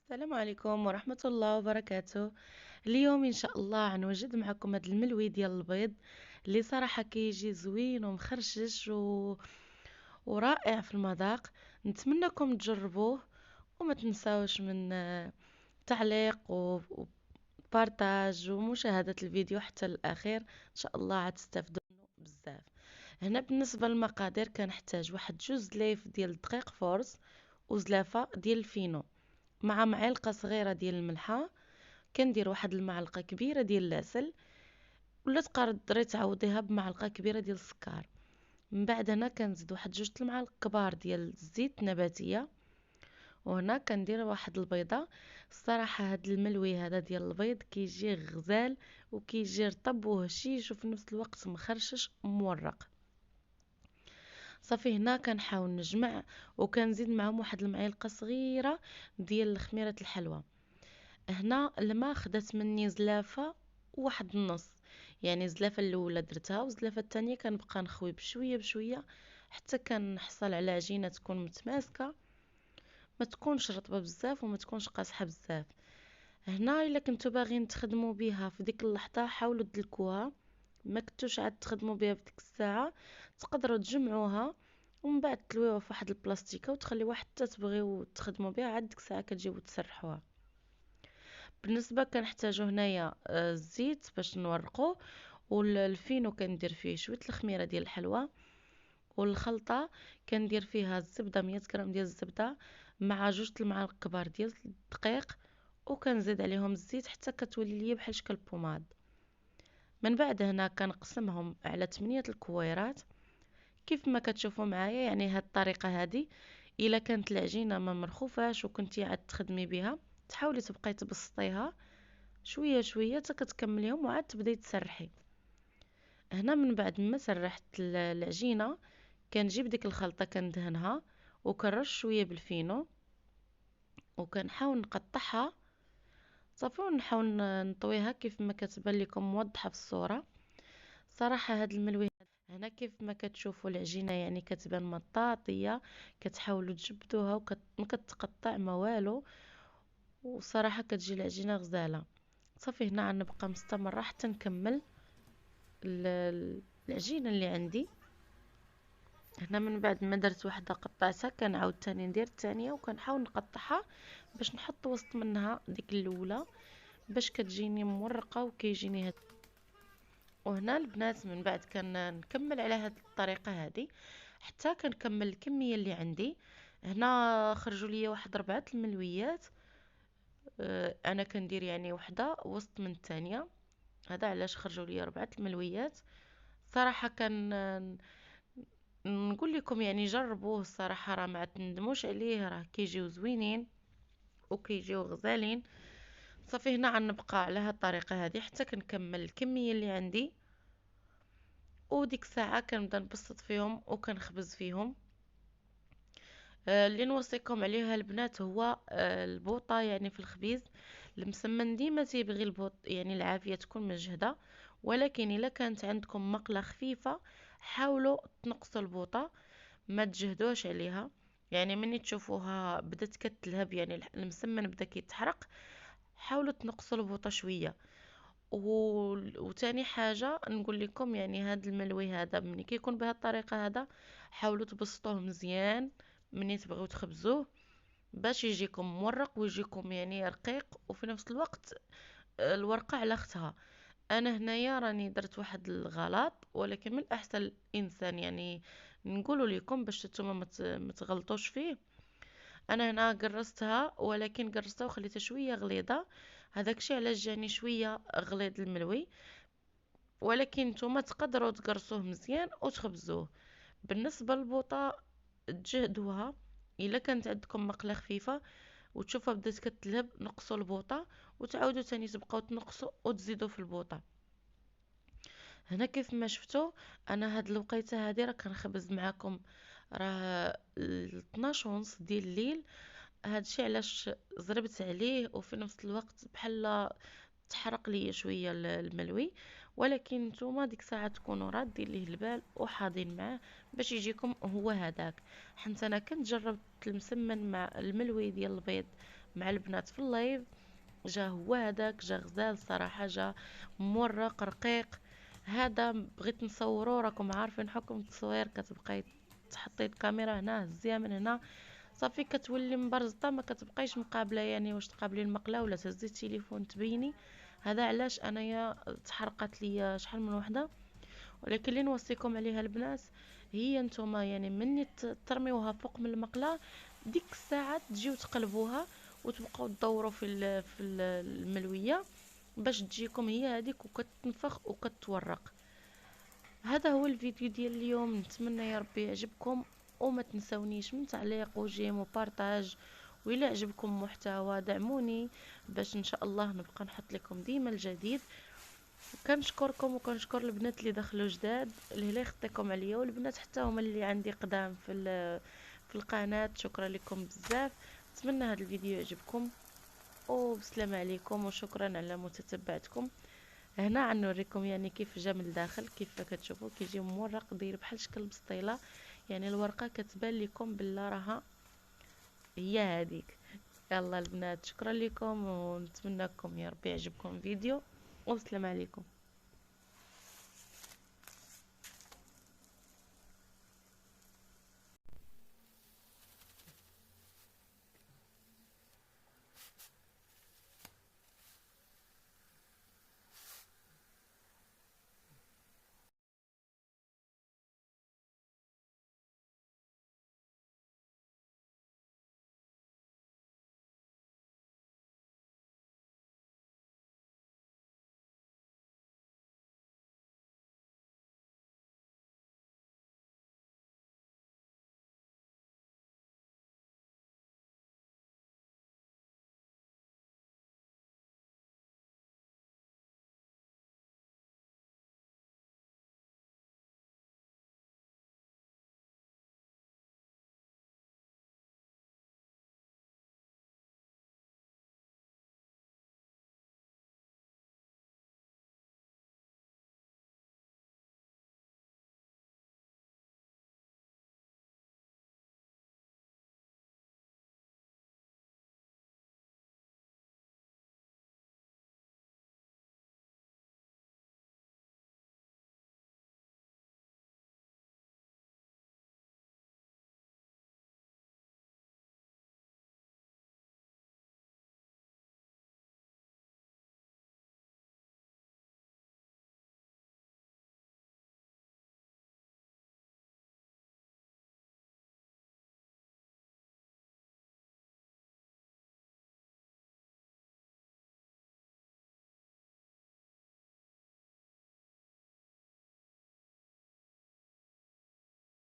السلام عليكم ورحمة الله وبركاته. اليوم إن شاء الله غنوجد معكم هذا الملوي ديال البيض اللي صراحة كيجي زوين ومخرشش ورائع في المذاق. نتمنىكم تجربوه وما تنساوش من تعليق وبارتاج ومشاهدة الفيديو حتى الأخير. إن شاء الله غتستافدوا منه بزاف. هنا بالنسبة للمقادير كنحتاج واحد 2 زلايف ديال الدقيق فورس وزلافة ديال الفينو مع معلقه صغيره ديال الملحه. كندير واحد المعلقه كبيره ديال العسل، ولا تقدري تعوضيها بمعلقه كبيره ديال السكر. من بعد هنا كنزيد واحد 2 المعالق كبار ديال الزيت النباتيه، وهنا كندير واحد البيضه. الصراحه هاد الملوي هذا ديال البيض كيجي غزال وكيجي رطب وهشيش وفي نفس الوقت مخرشش مورق. صافي هنا كنحاول نجمع وكنزيد معهم واحد المعلقه صغيره ديال خميره الحلوى. هنا الماء خدات مني زلافه وواحد النص، يعني الزلافه الاولى درتها والزلافه الثانيه كنبقى نخوي بشويه بشويه حتى كنحصل على عجينه تكون متماسكه، ما تكونش رطبه بزاف وما تكونش قاصحه بزاف. هنا الا كنتو باغيين تخدموا بها في ديك اللحظه حاولوا تدلكوها، ما كنتوش عاد تخدموا بها في ديك الساعه تقدروا تجمعوها ومن بعد تلويوها في واحد البلاستيكه وتخليوها حتى تبغيو تخدموا بها عاد ديك الساعه كتجيو تسرحوها. بالنسبه كنحتاجو هنايا الزيت باش نورقوه، والفينو كندير فيه شويه الخميره ديال الحلوى، والخلطه كندير فيها الزبده 100 غرام ديال الزبده مع 2 المعالق كبار ديال الدقيق، وكنزيد عليهم الزيت حتى كتولي ليا بحال شكل بوماد. من بعد هنا كنقسمهم على 8 الكويرات كيف ما كتشوفوا معايا، يعني هاد الطريقه هذه الا كانت العجينه ما مرخوفاش وكنتي عاد تخدمي بها تحاولي تبقاي تبسطيها شويه شويه حتى كتكمليهم وعاد تبداي تسرحي. هنا من بعد ما سرحت العجينه كنجيب ديك الخلطه كندهنها وكنرش شويه بالفينو وكنحاول نقطعها صافي، ونحاول نطويها كيف ما كتبان لكم موضحه في الصوره. صراحه هاد الملوي هنا كيف ما كتشوفوا العجينه يعني كتبان مطاطيه، كتحاولوا تجبدوها ما كتقطع ما والو، وصراحه كتجي العجينه غزاله. صافي هنا غنبقى مستمره حتى نكمل العجينه اللي عندي. هنا من بعد ما درت وحده قطعتها كنعاود تاني ندير الثانيه وكنحاول نقطعها باش نحط وسط منها ديك الاولى باش كتجيني مورقه وكيجيني هاد. وهنا البنات من بعد كنكمل على هاد الطريقه هذه حتى كنكمل الكميه اللي عندي. هنا خرجوا لي واحد 4 الملويات. انا كندير يعني وحده وسط من الثانيه، هذا علاش خرجوا لي 4 الملويات. صراحه كان نقول لكم يعني جربوه، الصراحه راه ما تندموش عليه، راه كيجيو زوينين وكيجيو غزالين. صافي هنا غنبقى على هاد الطريقه هذه حتى كنكمل الكميه اللي عندي، وديك الساعه كنبدا نبسط فيهم وكنخبز فيهم. اللي نوصيكم عليها البنات هو البوطه، يعني في الخبيز المسمن ديما تيبغي البوط يعني العافيه تكون مجهده، ولكن الا كانت عندكم مقله خفيفه حاولوا تنقصوا البوطه، ما تجهدوش عليها. يعني مني تشوفوها بدات كتلهب يعني المسمن بدا كيتحرق حاولوا تنقصوا البوطه شويه. وتاني حاجه نقول لكم يعني هذا الملوي هذا ملي كيكون بهذه الطريقه هذا حاولوا تبسطوه مزيان مني تبغيو تخبزوه باش يجيكم مورق ويجيكم يعني رقيق وفي نفس الوقت الورقه على اختها. انا هنايا راني درت واحد الغلط، ولكن من الاحسن الانسان يعني نقولوا لكم باش نتوما ما تغلطوش فيه. انا هنا قرصتها ولكن قرصتها وخليتها شويه غليظه، هذاك الشيء علاش جاني شويه غليظ الملوي، ولكن نتوما تقدروا تقرصوه مزيان وتخبزوه. بالنسبه للبوطه تجهدوها، الا كانت عندكم مقله خفيفه وتشوفها بدات كتلهب نقصوا البوطه وتعاودوا تاني تبقاو تنقصوا وتزيدوا في البوطه. هنا كيف ما شفتوا انا هاد الوقيته هذه راه كنخبز معكم راه 12 ونص ديال الليل. هادشي علاش زربت عليه وفي نفس الوقت بحال تحرق ليا شويه الملوي، ولكن نتوما ديك الساعه تكونوا رادين ليه البال وحاضين معاه باش يجيكم هو هذاك. حنت انا كنت جربت المسمن مع الملوي ديال البيض مع البنات في اللايف، جا هو هذاك، جا غزال صراحه، جا مورق رقيق. هذا بغيت نصورو، راكم عارفين حكم التصوير، كتبقاي تحطي الكاميرا هنا هزيها من هنا صافي كتولي مبرزطه، ما كتبقايش مقابله، يعني واش تقابلي المقله ولا تهزي التليفون تبيني. هذا علاش انايا تحرقت ليا شحال من وحده. ولكن اللي نوصيكم عليها البنات، هي نتوما يعني مني ترميوها فوق من المقله، ديك الساعه تجيو تقلبوها وتبقاو تدوروا في الملويه باش تجيكم هي هذيك وكتنفخ وكتورق. هذا هو الفيديو ديال اليوم، نتمنى يا ربي يعجبكم، وما تنسونيش من تعليق وجيم وبارطاج. وإلا عجبكم المحتوى دعموني باش ان شاء الله نبقى نحط لكم ديما الجديد. كنشكركم وكنشكر البنات اللي دخلوا جداد اللي يخطيكم عليا، والبنات حتى هما اللي عندي قدام في القناه، شكرا لكم بزاف. نتمنى هذا الفيديو يعجبكم، وبسلام عليكم وشكرا على متتبعتكم. هنا غنوريكم يعني كيف جا من الداخل، كيف كتشوفوا كيجي مورق داير بحال شكل بسطيله، يعني الورقه كتبان لكم بلا راها هي هذيك. يلا البنات شكرا لكم، ونتمنىكم يا ربي يعجبكم الفيديو، والسلام عليكم.